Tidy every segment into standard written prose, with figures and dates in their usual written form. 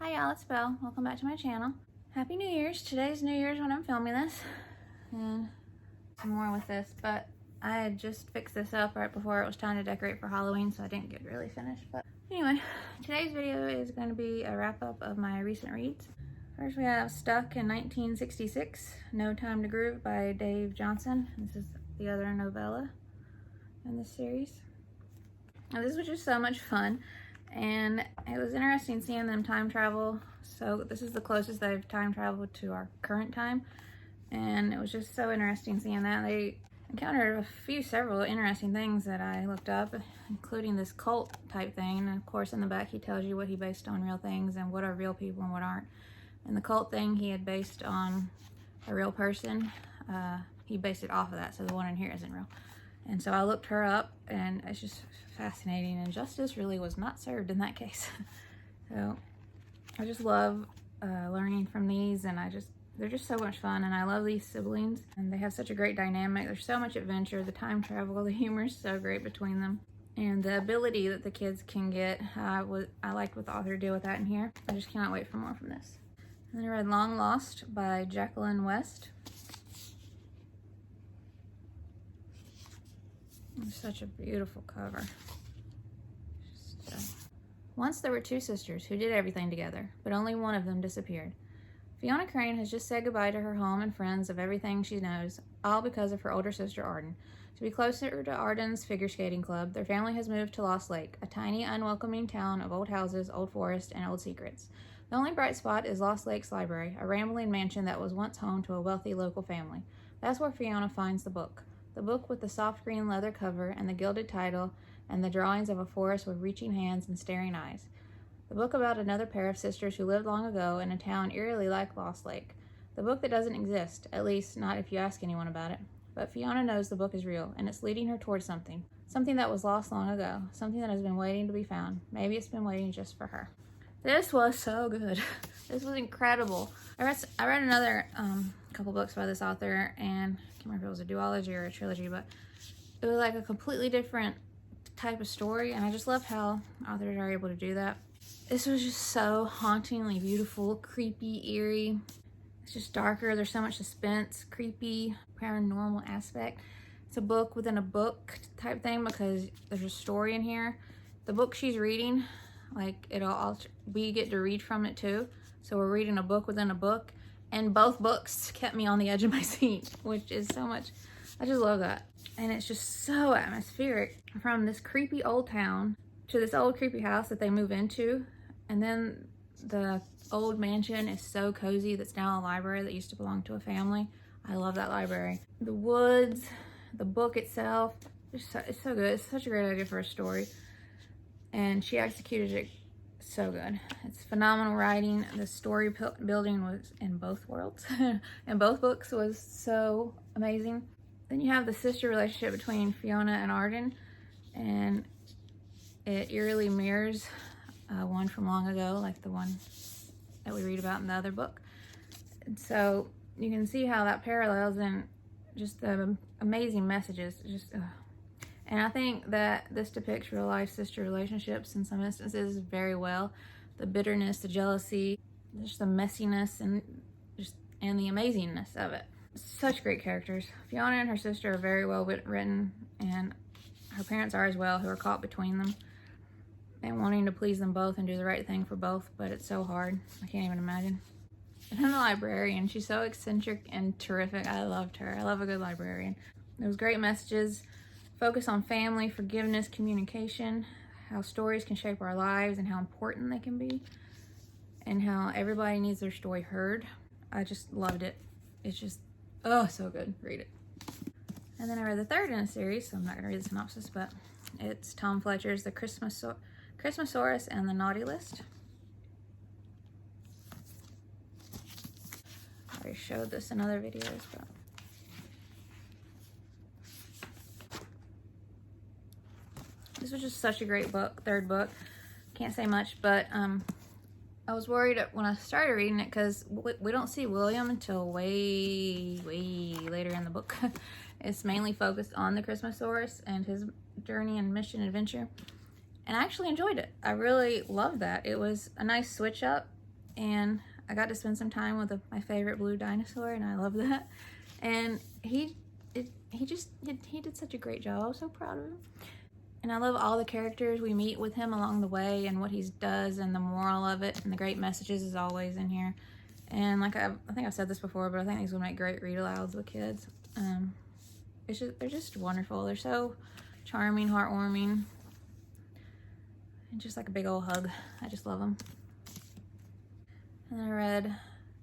Hi y'all, it's Belle. Welcome back to my channel. Happy New Year's. Today's New Year's when I'm filming this. And some more with this, but I had just fixed this up right before it was time to decorate for Halloween, so I didn't get really finished. But anyway, today's video is going to be a wrap up of my recent reads. First we have Stuck in 1966, No Time to Groove by Dave Johnson. This is the other novella in this series. Now, this was just so much fun. And it was interesting seeing them time travel. So this is the closest they've time traveled to our current time. And it was just so interesting seeing that. They encountered several interesting things that I looked up, including this cult type thing. And of course in the back he tells you what he based on real things and what are real people and what aren't. And the cult thing he had based on a real person. He based it off of that, so the one in here isn't real. And so I looked her up, and it's just fascinating, and justice really was not served in that case. So I just love learning from these, and they're just so much fun, and I love these siblings, and they have such a great dynamic. There's so much adventure, the time travel, the humor is so great between them, and the ability that the kids can get. I liked what the author did with that in here. I just cannot wait for more from this. And then I read Long Lost by Jacqueline West. It's such a beautiful cover. Once there were two sisters who did everything together, but only one of them disappeared. Fiona Crane has just said goodbye to her home and friends of everything she knows, all because of her older sister Arden. To be closer to Arden's figure skating club, their family has moved to Lost Lake, a tiny, unwelcoming town of old houses, old forest, and old secrets. The only bright spot is Lost Lake's library, a rambling mansion that was once home to a wealthy local family. That's where Fiona finds the book. The book with the soft green leather cover and the gilded title and the drawings of a forest with reaching hands and staring eyes. The book about another pair of sisters who lived long ago in a town eerily like Lost Lake. The book that doesn't exist, at least not if you ask anyone about it. But Fiona knows the book is real, and it's leading her towards something. Something that was lost long ago. Something that has been waiting to be found. Maybe it's been waiting just for her. This was so good. This was incredible. I read another couple books by this author, and I can't remember if it was a duology or a trilogy, but it was like a completely different type of story, and I just love how authors are able to do that. This was just so hauntingly beautiful, creepy, eerie. It's just darker. There's so much suspense, creepy, paranormal aspect. It's a book within a book type thing because there's a story in here. The book she's reading, like we get to read from it too. So we're reading a book within a book, and both books kept me on the edge of my seat, which is so much. I just love that. And it's just so atmospheric, from this creepy old town to this old creepy house that they move into. And then the old mansion is so cozy that's now a library that used to belong to a family. I love that library. The woods, the book itself, it's so good. It's such a great idea for a story. And she executed it so good. It's phenomenal writing. The story building was in both worlds. In both books was so amazing. Then you have the sister relationship between Fiona and Arden, and it eerily mirrors one from long ago, like the one that we read about in the other book. And so you can see how that parallels, and just the amazing messages. And I think that this depicts real life sister relationships in some instances very well. The bitterness, the jealousy, just the messiness, and the amazingness of it. Such great characters. Fiona and her sister are very well written, and her parents are as well, who are caught between them and wanting to please them both and do the right thing for both, but it's so hard. I can't even imagine. And then the librarian, she's so eccentric and terrific. I loved her. I love a good librarian. There was great messages. Focus on family, forgiveness, communication, how stories can shape our lives and how important they can be, and how everybody needs their story heard. I just loved it. It's just, oh, so good. Read it. And then I read the third in a series, so I'm not going to read the synopsis, but it's Tom Fletcher's The Christmasaurus and the Naughty List. I already showed this in other videos, but this was just such a great book, third book. Can't say much, but I was worried when I started reading it because we don't see William until way later in the book. It's mainly focused on the Christmasaurus and his journey and mission adventure. And I actually enjoyed it. I really loved that. It was a nice switch up and I got to spend some time with my favorite blue dinosaur, and I love that. And he did such a great job. I was so proud of him. And I love all the characters we meet with him along the way and what he does and the moral of it, and the great messages is always in here. And like I think I've said this before, but I think these would make great read-alouds with kids. They're just wonderful. They're so charming, heartwarming, and just like a big old hug. I just love them. And then I read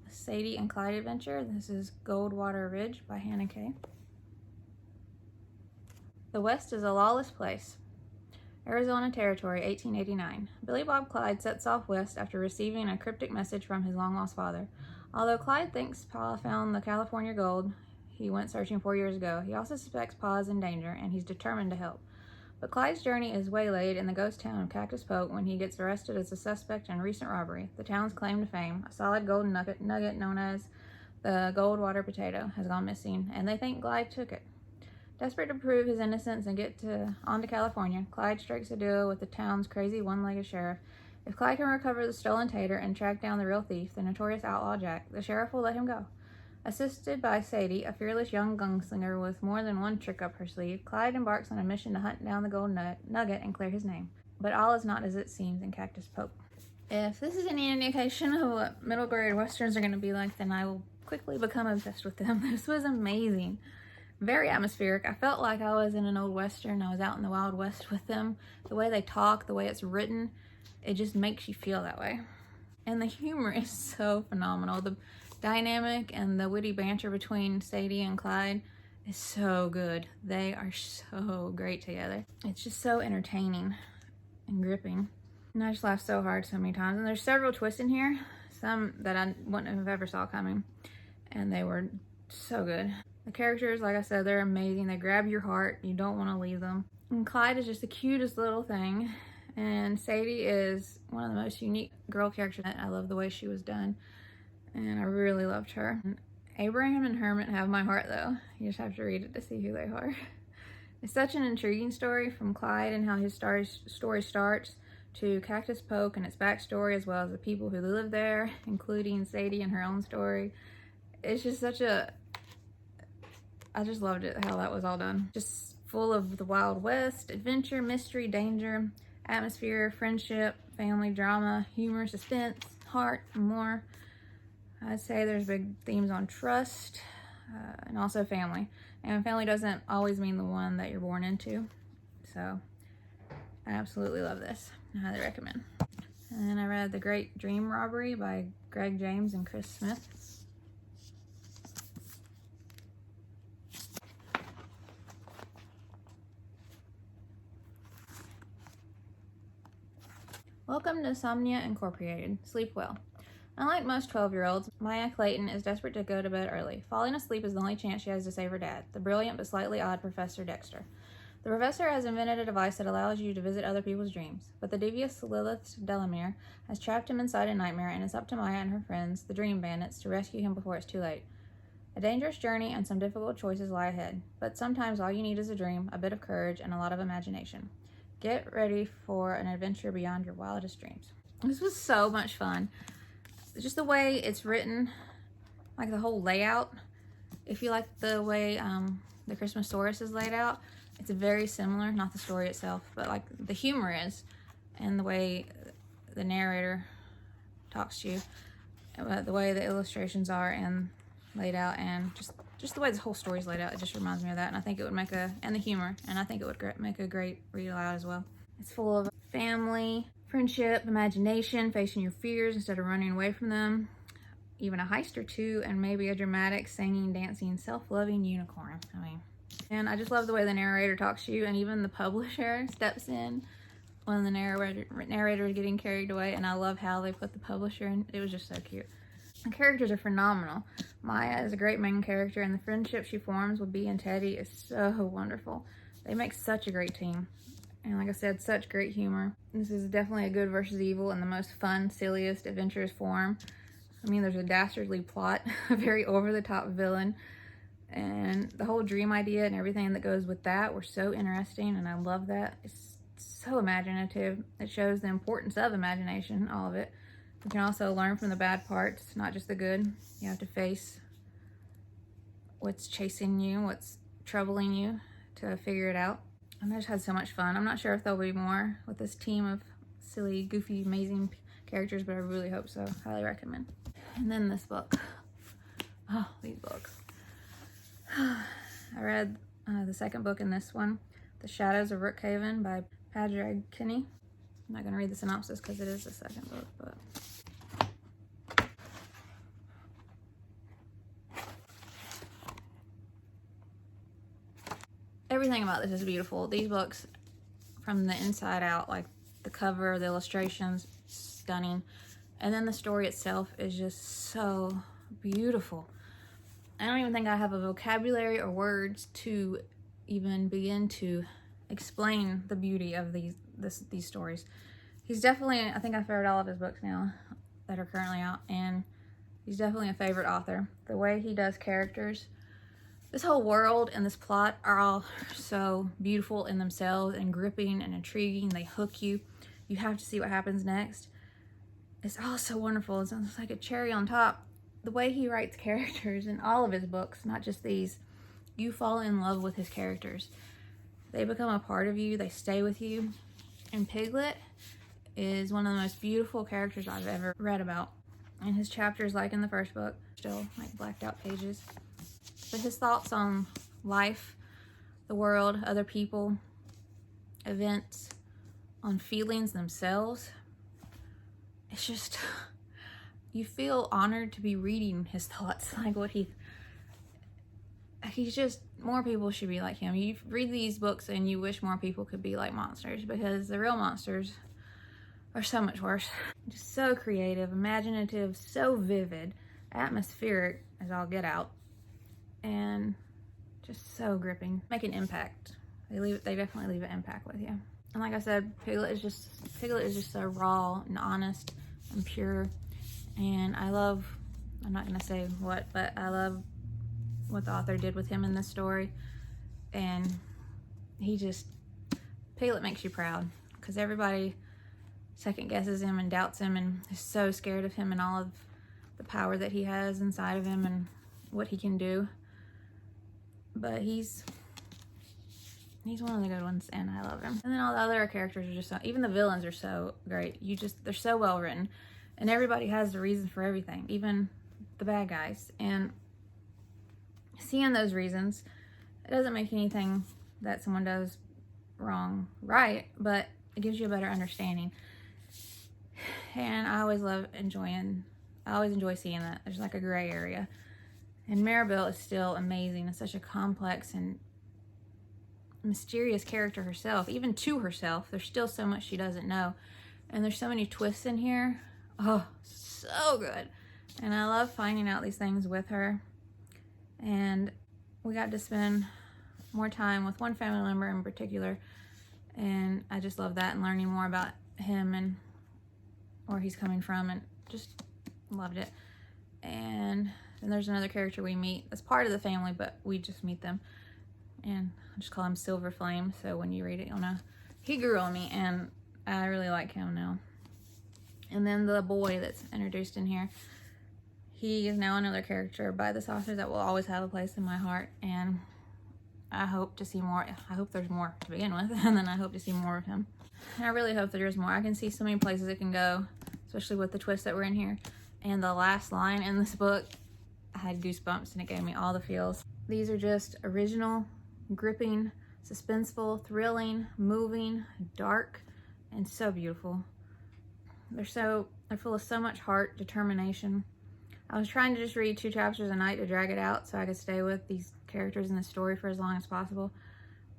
Sadie and Clyde Adventure. This is Goldwater Ridge by Hannah Kaye. The West is a lawless place. Arizona Territory, 1889. Billy Bob Clyde sets off west after receiving a cryptic message from his long-lost father. Although Clyde thinks Pa found the California gold he went searching 4 years ago, he also suspects Pa is in danger, and he's determined to help. But Clyde's journey is waylaid in the ghost town of Cactus Poke when he gets arrested as a suspect in a recent robbery. The town's claim to fame, a solid golden nugget known as the Goldwater potato, has gone missing, and they think Clyde took it. Desperate to prove his innocence and get on to California, Clyde strikes a deal with the town's crazy one-legged sheriff. If Clyde can recover the stolen tater and track down the real thief, the notorious outlaw Jack, the sheriff will let him go. Assisted by Sadie, a fearless young gunslinger with more than one trick up her sleeve, Clyde embarks on a mission to hunt down the gold nugget and clear his name. But all is not as it seems in Cactus Poke. If this is any indication of what middle grade westerns are going to be like, then I will quickly become obsessed with them. This was amazing. Very atmospheric. I felt like I was in an old western. I was out in the Wild West with them. The way they talk, the way it's written, it just makes you feel that way. And the humor is so phenomenal. The dynamic and the witty banter between Sadie and Clyde is so good. They are so great together. It's just so entertaining and gripping. And I just laughed so hard so many times. And there's several twists in here, some that I wouldn't have ever saw coming. And they were so good. The characters, like I said, they're amazing. They grab your heart. You don't want to leave them. And Clyde is just the cutest little thing. And Sadie is one of the most unique girl characters. I love the way she was done. And I really loved her. And Abraham and Hermit have my heart, though. You just have to read it to see who they are. It's such an intriguing story, from Clyde and how his story starts to Cactus Poke and its backstory, as well as the people who live there, including Sadie and her own story. It's just such a... I just loved it, how that was all done. Just full of the Wild West, adventure, mystery, danger, atmosphere, friendship, family drama, humor, suspense, heart, and more. I'd say there's big themes on trust and also family. And family doesn't always mean the one that you're born into. So I absolutely love this. I highly recommend. And then I read The Great Dream Robbery by Greg James and Chris Smith. Welcome to Insomnia Incorporated. Sleep well. Unlike most 12-year-olds, Maya Clayton is desperate to go to bed early. Falling asleep is the only chance she has to save her dad, the brilliant but slightly odd Professor Dexter. The professor has invented a device that allows you to visit other people's dreams, but the devious Lilith Delamere has trapped him inside a nightmare, and it's up to Maya and her friends, the Dream Bandits, to rescue him before it's too late. A dangerous journey and some difficult choices lie ahead, but sometimes all you need is a dream, a bit of courage, and a lot of imagination. Get ready for an adventure beyond your wildest dreams. This was so much fun. Just the way it's written, like the whole layout. If you like the way the Christmasaurus is laid out, it's very similar, not the story itself, but like the humor is, and the way the narrator talks to you, the way the illustrations are and laid out, and just the way this whole story is laid out, it just reminds me of that. And I think it would make and the humor, and I think it would make a great read aloud as well. It's full of family, friendship, imagination, facing your fears instead of running away from them, even a heist or two, and maybe a dramatic, singing, dancing, self-loving unicorn. And I just love the way the narrator talks to you, and even the publisher steps in when the narrator is getting carried away, and I love how they put the publisher in. It was just so cute. The characters are phenomenal. Maya is a great main character, and the friendship she forms with Bee and Teddy is so wonderful. They make such a great team. And like I said, such great humor. This is definitely a good versus evil in the most fun, silliest, adventurous form. I mean, there's a dastardly plot, a very over-the-top villain, and the whole dream idea and everything that goes with that were so interesting, and I love that. It's so imaginative. It shows the importance of imagination, all of it. You can also learn from the bad parts, not just the good. You have to face what's chasing you, what's troubling you, to figure it out. And I just had so much fun. I'm not sure if there'll be more with this team of silly, goofy, amazing characters, but I really hope so. Highly recommend. And then this book. Oh, these books. I read the second book in this one, The Shadows of Brookhaven by Pádraig. I'm not going to read the synopsis because it is the second book, but... Everything about this is beautiful. These books, from the inside out, like the cover, the illustrations, stunning. And then the story itself is just so beautiful. I don't even think I have a vocabulary or words to even begin to explain the beauty of these stories. He's definitely, I think I've read all of his books now that are currently out, and he's definitely a favorite author. The way he does characters, this whole world and this plot are all so beautiful in themselves and gripping and intriguing. They hook you. You have to see what happens next. It's all so wonderful. It's like a cherry on top. The way he writes characters in all of his books, not just these, you fall in love with his characters. They become a part of you. They stay with you. And Piglet is one of the most beautiful characters I've ever read about. And his chapters, like in the first book, still like blacked out pages. But his thoughts on life, the world, other people, events, on feelings themselves, it's just, you feel honored to be reading his thoughts, like what he's just, more people should be like him. You read these books and you wish more people could be like monsters, because the real monsters are so much worse. Just so creative, imaginative, so vivid, atmospheric as all get out, and just so gripping. Make an impact. They definitely leave an impact with you. And like I said, Piglet is just so raw and honest and pure. And I love, I'm not gonna say what, but I love what the author did with him in this story. And Piglet makes you proud, because everybody second guesses him and doubts him and is so scared of him and all of the power that he has inside of him and what he can do. But he's one of the good ones, and I love him. And then all the other characters are just so, even the villains are so great. They're so well written, and everybody has the reason for everything, even the bad guys. And seeing those reasons, it doesn't make anything that someone does wrong right, but it gives you a better understanding. And I always enjoy seeing that. There's like a gray area. And Maribel is still amazing. It's such a complex and mysterious character herself. Even to herself, there's still so much she doesn't know. And there's so many twists in here. Oh, so good. And I love finding out these things with her. And we got to spend more time with one family member in particular. And I just love that, and learning more about him and where he's coming from, and just loved it. And then there's another character we meet that's part of the family, but we just meet them. And I just call him Silver Flame, so when you read it, you'll know. He grew on me, and I really like him now. And then the boy that's introduced in here, he is now another character by this author that will always have a place in my heart, and I hope to see more. I hope there's more to begin with, and then I hope to see more of him. And I really hope there is more. I can see so many places it can go, especially with the twist that we're in here. And the last line in this book, I had goosebumps, and it gave me all the feels. These are just original, gripping, suspenseful, thrilling, moving, dark, and so beautiful. They're full of so much heart, determination. I was trying to just read 2 chapters a night to drag it out so I could stay with these characters in the story for as long as possible.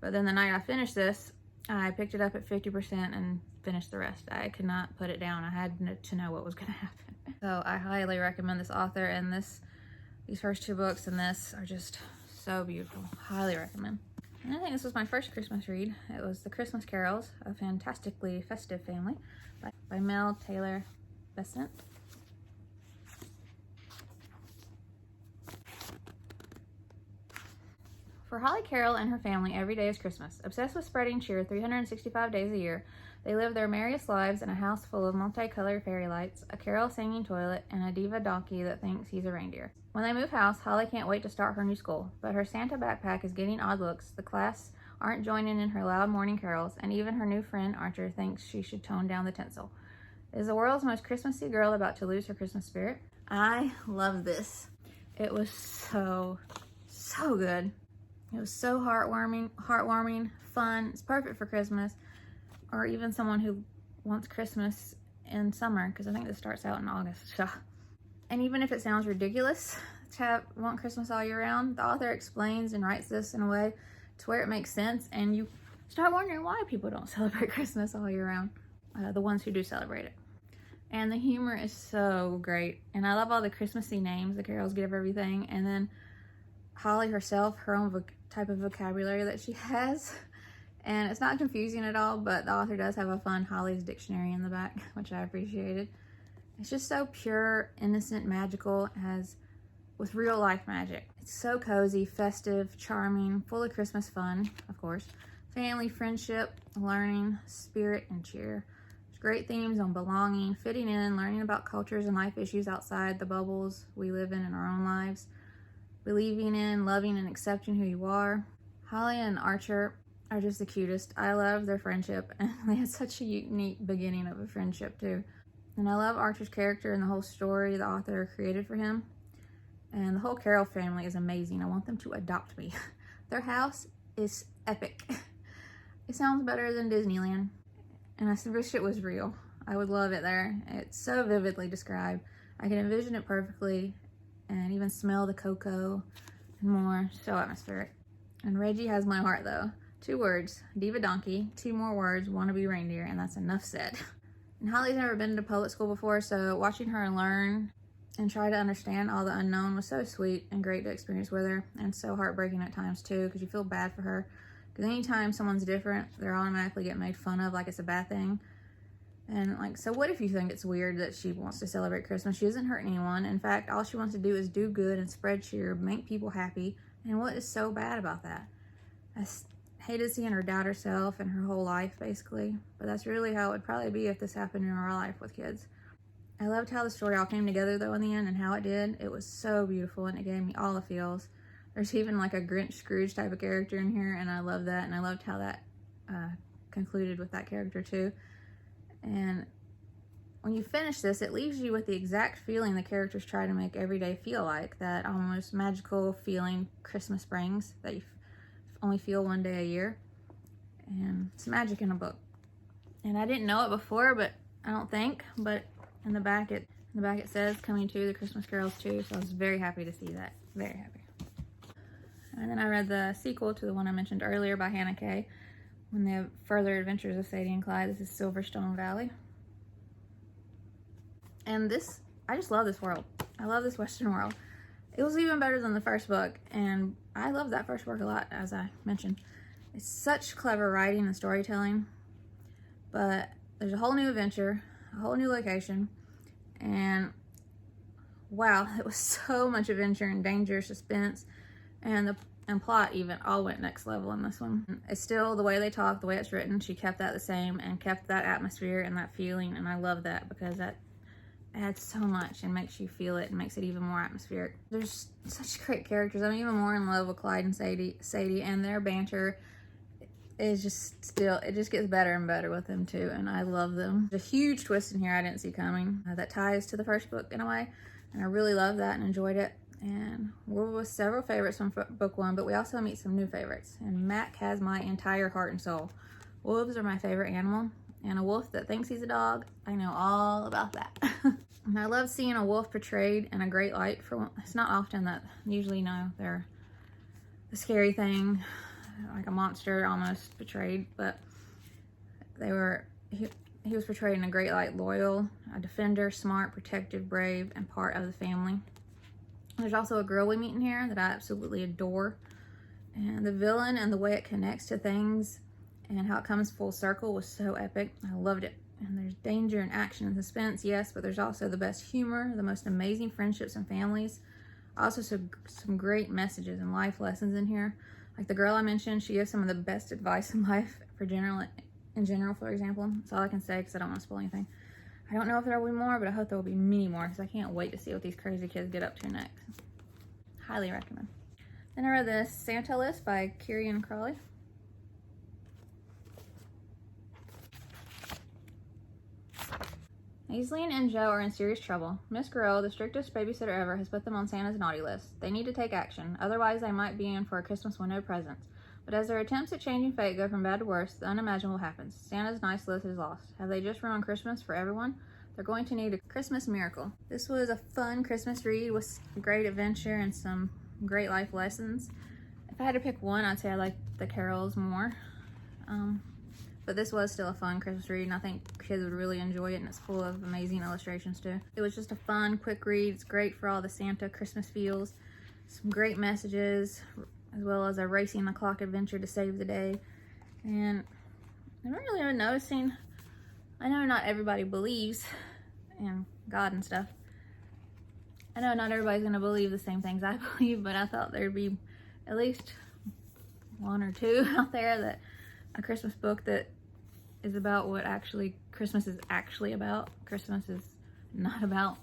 But then the night I finished this, I picked it up at 50% and finished the rest. I could not put it down. I had to know what was going to happen. So I highly recommend this author, and these first 2 books and this are just so beautiful. Highly recommend. And I think this was my first Christmas read. It was The Christmas Carrolls, A Fantastically Festive Family by Mel Taylor-Bessent. For Holly Carroll and her family, every day is Christmas. Obsessed with spreading cheer 365 days a year, They live their merriest lives in a house full of multicolored fairy lights, a carol singing toilet, and a diva donkey that thinks he's a reindeer. When they move house, Holly can't wait to start her new school, but her Santa backpack is getting odd looks. The class aren't joining in her loud morning carols, and even her new friend Archer thinks she should tone down the tinsel. Is the world's most Christmassy girl about to lose her Christmas spirit? I love this. It was so good. It was so heartwarming, fun. It's perfect for Christmas, or even someone who wants Christmas in summer, because I think this starts out in August. And even if it sounds ridiculous to want Christmas all year round, the author explains and writes this in a way to where it makes sense, and you start wondering why people don't celebrate Christmas all year round, the ones who do celebrate it. And the humor is so great, and I love all the Christmassy names the carols give everything, and then Holly herself, her own type of vocabulary that she has. And it's not confusing at all, but the author does have a fun Holly's dictionary in the back, which I appreciated. It's just so pure, innocent, magical, as with real life magic. It's so cozy, festive, charming, full of Christmas fun, of course. Family, friendship, learning, spirit, and cheer. There's great themes on belonging, fitting in, learning about cultures and life issues outside the bubbles we live in our own lives. Believing in, loving, and accepting who you are. Holly and Archer are just the cutest. I love their friendship, and they had such a unique beginning of a friendship too. And I love Archer's character and the whole story the author created for him. And the whole Carroll family is amazing. I want them to adopt me. Their house is epic. It sounds better than Disneyland, and I wish it was real. I would love it there. It's so vividly described. I can envision it perfectly, and even smell the cocoa and more. So atmospheric. And Reggie has my heart though. 2 words, diva donkey, 2 more words, wannabe reindeer, and that's enough said. And Holly's never been to public school before, so watching her learn and try to understand all the unknown was so sweet and great to experience with her, and so heartbreaking at times too, because you feel bad for her. Because anytime someone's different, they're automatically get made fun of like it's a bad thing. And like, so what if you think it's weird that she wants to celebrate Christmas? She doesn't hurt anyone. In fact, all she wants to do is do good and spread cheer, make people happy. And what is so bad about that? I hated seeing her doubt herself and her whole life, basically. But that's really how it would probably be if this happened in our life with kids. I loved how the story all came together, though, in the end, and how it did. It was so beautiful, and it gave me all the feels. There's even like a Grinch Scrooge type of character in here, and I love that. And I loved how that concluded with that character, too. And when you finish this, it leaves you with the exact feeling the characters try to make every day feel like. That almost magical feeling Christmas brings that you only feel one day a year. And it's magic in a book. And I didn't know it before, but I don't think. But in the back it says coming to the Christmas carols too. So I was very happy to see that. Very happy. And then I read the sequel to the one I mentioned earlier by Hannah Kaye. When the further adventures of Sadie and Clyde. This is Silverstone Valley. And this, I just love this world. I love this Western world. It was even better than the first book, and I love that first book a lot, as I mentioned. It's such clever writing and storytelling, but there's a whole new adventure, a whole new location, and wow, it was so much adventure and danger, suspense, and plot even all went next level in this one. It's still the way they talk, the way it's written, she kept that the same and kept that atmosphere and that feeling, and I love that because that adds so much and makes you feel it and makes it even more atmospheric. There's such great characters. I'm even more in love with Clyde and Sadie, and their banter is just still, it just gets better and better with them too, and I love them. There's a huge twist in here I didn't see coming that ties to the first book in a way, and I really loved that and enjoyed it. And we're with several favorites from book 1, but we also meet some new favorites, and Mac has my entire heart and soul. Wolves are my favorite animal, and a wolf that thinks he's a dog, I know all about that. And I love seeing a wolf portrayed in a great light. It's not often that, usually no, they're a scary thing, like a monster almost portrayed, but he was portrayed in a great light, loyal, a defender, smart, protective, brave, and part of the family. There's also a girl we meet in here that I absolutely adore, and the villain and the way it connects to things and how it comes full circle was so epic. I loved it. And there's danger and action and suspense, yes, but there's also the best humor, the most amazing friendships and families. Also some great messages and life lessons in here. Like the girl I mentioned, she gives some of the best advice in life for in general, for example. That's all I can say because I don't want to spoil anything. I don't know if there will be more, but I hope there will be many more because I can't wait to see what these crazy kids get up to next. Highly recommend. Then I read the Santa List by Kieran and Crowley. Aislinn and Joe are in serious trouble. Miss Grill, the strictest babysitter ever, has put them on Santa's naughty list. They need to take action, otherwise they might be in for a Christmas with no presents. But as their attempts at changing fate go from bad to worse, the unimaginable happens. Santa's nice list is lost. Have they just ruined Christmas for everyone? They're going to need a Christmas miracle. This was a fun Christmas read with great adventure and some great life lessons. If I had to pick one, I'd say I like the Carrolls more. But this was still a fun Christmas read, and I think kids would really enjoy it, and it's full of amazing illustrations too. It was just a fun, quick read. It's great for all the Santa Christmas feels. Some great messages, as well as a racing the clock adventure to save the day. And I'm really even noticing, I know not everybody believes in God and stuff. I know not everybody's gonna believe the same things I believe, but I thought there'd be at least one or two out there that a Christmas book that is about what actually Christmas is actually about. Christmas is not about.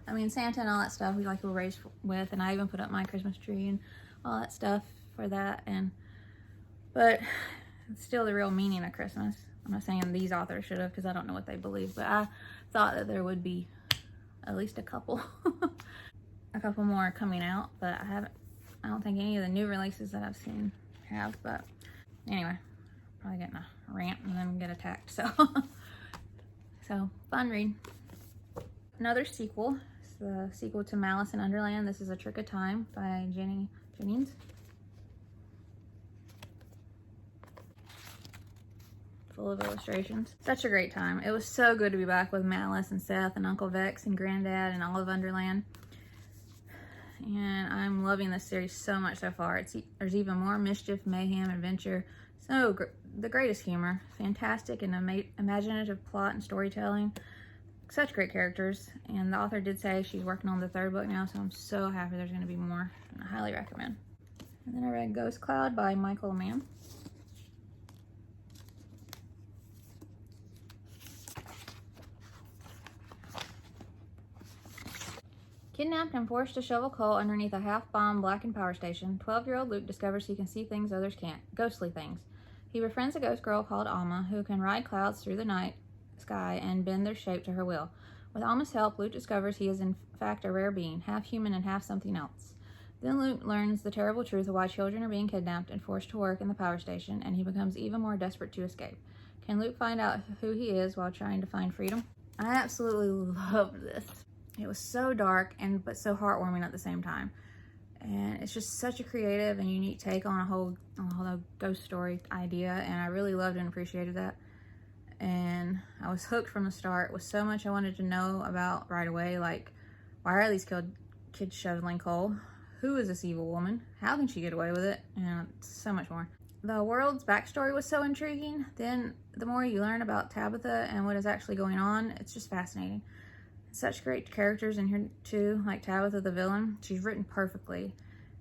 I mean, Santa and all that stuff we like to race with, and I even put up my Christmas tree and all that stuff for that. But it's still the real meaning of Christmas. I'm not saying these authors should have, because I don't know what they believe, but I thought that there would be at least a couple more coming out, but I don't think any of the new releases that I've seen have. But anyway, probably getting a rant and then get attacked. So fun read. Another sequel. It's the sequel to Malice in Underland. This is A Trick of Time by Jennings. Full of illustrations. Such a great time. It was so good to be back with Malice and Seth and Uncle Vex and Granddad and all of Underland. And I'm loving this series so much so far. There's even more mischief, mayhem, adventure. So the greatest humor, fantastic and imaginative plot and storytelling. Such great characters. And the author did say she's working on the 3rd book now, so I'm so happy there's going to be more. And I highly recommend. And then I read Ghost Cloud by Michael Mann. Kidnapped and forced to shovel coal underneath a half-bombed blackened power station, 12-year-old Luke discovers he can see things others can't, ghostly things. He befriends a ghost girl called Alma, who can ride clouds through the night sky and bend their shape to her will. With Alma's help, Luke discovers he is in fact a rare being, half human and half something else. Then Luke learns the terrible truth of why children are being kidnapped and forced to work in the power station, and he becomes even more desperate to escape. Can Luke find out who he is while trying to find freedom? I absolutely loved this. It was so dark but so heartwarming at the same time. And it's just such a creative and unique take on a whole ghost story idea, and I really loved and appreciated that. And I was hooked from the start with so much I wanted to know about right away, like, why are these kids shoveling coal? Who is this evil woman? How can she get away with it? And so much more. The world's backstory was so intriguing. Then the more you learn about Tabitha and what is actually going on, it's just fascinating. Such great characters in here too, like Tabitha the villain. She's written perfectly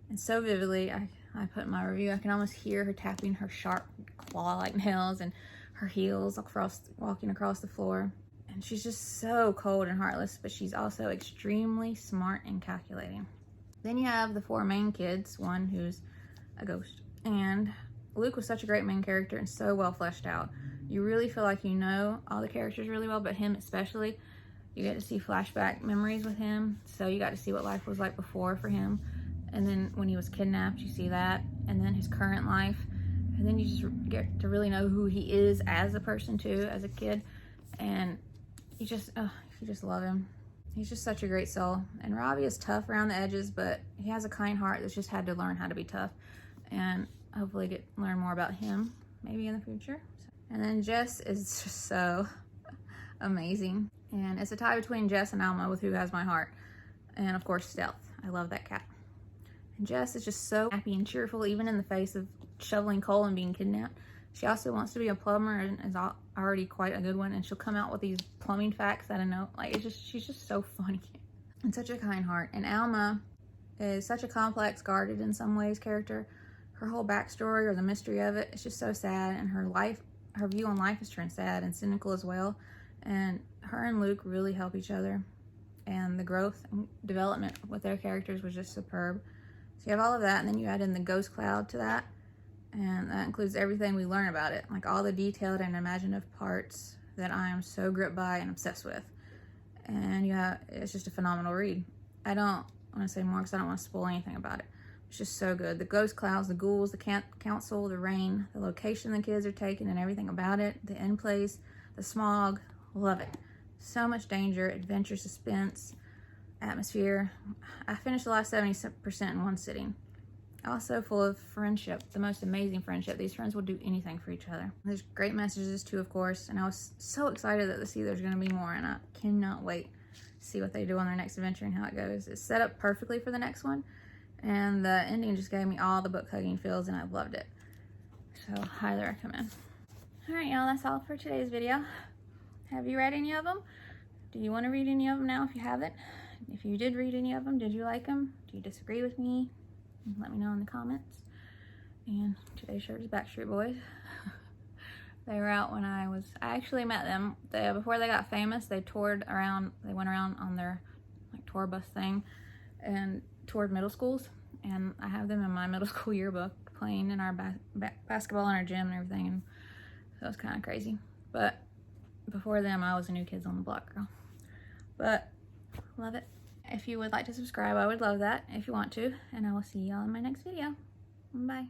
and so vividly. I put in my review, I can almost hear her tapping her sharp claw-like nails and her heels walking across the floor. And she's just so cold and heartless, but she's also extremely smart and calculating. Then you have the 4 main kids, one who's a ghost. And Luke was such a great main character and so well fleshed out. You really feel like you know all the characters really well, but him especially. You get to see flashback memories with him, so you got to see what life was like before for him. And then when he was kidnapped, you see that. And then his current life. And then you just get to really know who he is as a person too, as a kid. And you just love him. He's just such a great soul. And Robbie is tough around the edges, but he has a kind heart that's just had to learn how to be tough. And hopefully learn more about him maybe in the future. And then Jess is just so amazing. And it's a tie between Jess and Alma with who has my heart. And of course, Stealth. I love that cat. And Jess is just so happy and cheerful, even in the face of shoveling coal and being kidnapped. She also wants to be a plumber and is already quite a good one. And she'll come out with these plumbing facts that I know. Like, she's just so funny. And such a kind heart. And Alma is such a complex, guarded in some ways character. Her whole backstory or the mystery of it, it's just so sad. And her life her view on life has turned sad and cynical as well. And her and Luke really help each other. And the growth and development with their characters was just superb. So you have all of that, and then you add in the ghost cloud to that. And that includes everything we learn about it. Like all the detailed and imaginative parts that I am so gripped by and obsessed with. And yeah, it's just a phenomenal read. I don't want to say more because I don't want to spoil anything about it. It's just so good. The ghost clouds, the ghouls, the council, the rain, the location the kids are taking and everything about it, the end place, the smog, love it. So much danger, adventure, suspense, atmosphere. I finished the last 70% in one sitting. Also full of friendship, the most amazing friendship. These friends will do anything for each other. There's great messages too, of course, and I was so excited to see there's gonna be more, and I cannot wait to see what they do on their next adventure and how it goes. It's set up perfectly for the next one, and the ending just gave me all the book hugging feels, and I loved it. So highly recommend. All right, y'all, that's all for today's video. Have you read any of them? Do you want to read any of them now if you haven't? If you did read any of them, did you like them? Do you disagree with me? Let me know in the comments. And today's shirt is Backstreet Boys. They were out when I actually met them. Before they got famous, they went around on their like tour bus thing and toured middle schools. And I have them in my middle school yearbook playing in our basketball in our gym and everything. And so it's kind of crazy. But before them, I was a New Kids on the Block girl. But love it. If you would like to subscribe, I would love that if you want to. And I will see y'all in my next video. Bye.